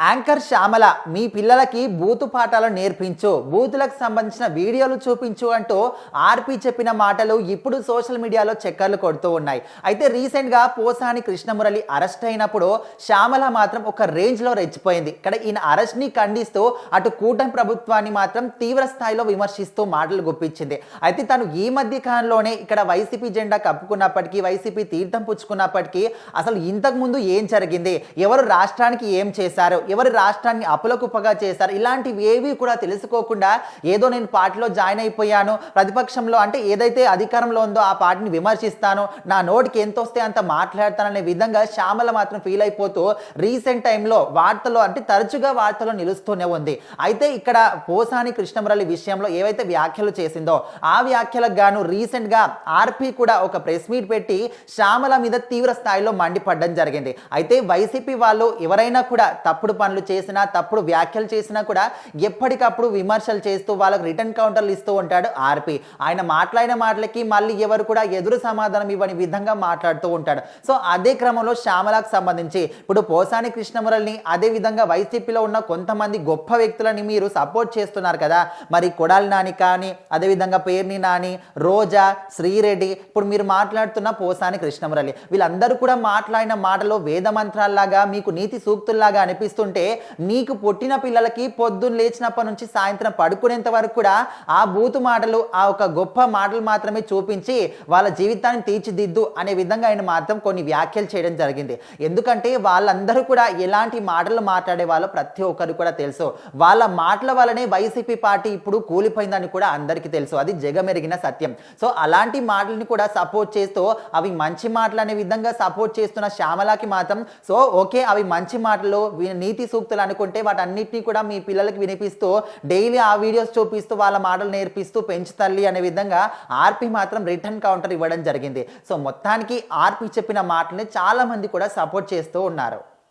Anchor Shyamala మీ పిల్లలకి బూతు పాఠాలు నేర్పించు, బూతులకు సంబంధించిన వీడియోలు చూపించు అంటూ ఆర్పి చెప్పిన మాటలు ఇప్పుడు సోషల్ మీడియాలో చక్కర్లు కొడుతూ ఉన్నాయి. అయితే రీసెంట్గా పోసాని కృష్ణమురళి అరెస్ట్ అయినప్పుడు శ్యామల మాత్రం ఒక రేంజ్లో రెచ్చిపోయింది. ఇక్కడ ఈయన అరెస్ట్ని ఖండిస్తూ అటు కూటమి ప్రభుత్వాన్ని మాత్రం తీవ్ర స్థాయిలో విమర్శిస్తూ మాటలు గుప్పించింది. అయితే తను ఈ మధ్య కాలంలోనే ఇక్కడ వైసీపీ జెండా కప్పుకున్నప్పటికీ, వైసీపీ తీర్థం పుచ్చుకున్నప్పటికీ అసలు ఇంతకుముందు ఏం జరిగింది, ఎవరు రాష్ట్రానికి ఏం చేశారు, ఎవరి రాష్ట్రాన్ని అప్పులకుప్పగా చేశారు, ఇలాంటివి ఏవి కూడా తెలుసుకోకుండా ఏదో నేను పార్టీలో జాయిన్ అయిపోయాను, ప్రతిపక్షంలో అంటే ఏదైతే అధికారంలో ఉందో ఆ పార్టీని విమర్శిస్తాను, నా నోటికి ఎంత వస్తే అంత మాట్లాడతాననే విధంగా శ్యామల మాత్రం ఫీల్ అయిపోతూ రీసెంట్ టైంలో వార్తలో అంటే తరచుగా వార్తలో నిలుస్తూనే ఉంది. అయితే ఇక్కడ పోసాని కృష్ణమురళి విషయంలో ఏవైతే వ్యాఖ్యలు చేసిందో ఆ వ్యాఖ్యలకు గాను రీసెంట్గా ఆర్పి కూడా ఒక ప్రెస్ మీట్ పెట్టి శ్యామల మీద తీవ్ర స్థాయిలో మండిపడడం జరిగింది. అయితే వైసీపీ వాళ్ళు ఎవరైనా కూడా తప్పుడు పనులు చేసినా, తప్పుడు వ్యాఖ్యలు చేసినా కూడా ఎప్పటికప్పుడు విమర్శలు చేస్తూ వాళ్ళకి రిటర్న్ కౌంటర్లు ఇస్తూ ఉంటాడు ఆర్పి. ఆయన మాట్లాడిన మాటలకి మళ్ళీ ఎవరు కూడా ఎదురు సమాధానం ఇవ్వని విధంగా మాట్లాడుతూ ఉంటాడు. సో అదే క్రమంలో శ్యామలకు సంబంధించి ఇప్పుడు పోసాని కృష్ణమురళిని, అదే విధంగా వైసీపీలో ఉన్న కొంతమంది గొప్ప వ్యక్తులని మీరు సపోర్ట్ చేస్తున్నారు కదా, మరి కొడాలి నాని కానీ, అదేవిధంగా పేర్ని నాని, రోజా, శ్రీరెడ్డి, ఇప్పుడు మీరు మాట్లాడుతున్న పోసాని కృష్ణమురళి, వీళ్ళందరూ కూడా మాట్లాడిన మాటలు వేద మంత్రాల్లాగా మీకు నీతి సూక్తుల్లాగా అనిపిస్తుంటే, నీకు పుట్టిన పిల్లలకి పొద్దున్న లేచినప్పటి నుంచి సాయంత్రం పడుకునేంత వరకు కూడా ఆ బూతు మాటలు, ఆ ఒక గొప్ప మాటలు మాత్రమే చూపించి వాళ్ళ జీవితాన్ని తీర్చిదిద్దు అనే విధంగా ఆయన మాత్రం కొన్ని వ్యాఖ్యలు చేయడం జరిగింది. ఎందుకంటే వాళ్ళందరూ కూడా ఎలాంటి మాటలు మాట్లాడే వాళ్ళు ప్రతి ఒక్కరు కూడా తెలుసు. వాళ్ళ మాటల వల్లనే వైసీపీ పార్టీ ఇప్పుడు కూలిపోయిందని కూడా అందరికీ తెలుసు, అది జగమెరిగిన సత్యం. సో అలాంటి మాటలని కూడా సపోర్ట్ చేస్తూ అవి మంచి మాటలు అనే విధంగా సపోర్ట్ చేస్తున్న శ్యామలకి మాత్రం సో ఓకే, అవి మంచి మాటలు, నీతి సూక్తులు అనుకుంటే వాటన్నిటినీ కూడా మీ పిల్లలకి వినిపిస్తూ డైలీ ఆ వీడియోస్ చూపిస్తూ వాళ్ళ మాటలు నేర్పిస్తూ పెంచుతల్లి అనే విధంగా ఆర్పి మాత్రం రిటర్న్ కౌంటర్ ఇవ్వడం జరిగింది. సో మొత్తానికి ఆర్పి చెప్పిన మాటల్ని చాలా మంది కూడా సపోర్ట్ చేస్తూ ఉన్నారు.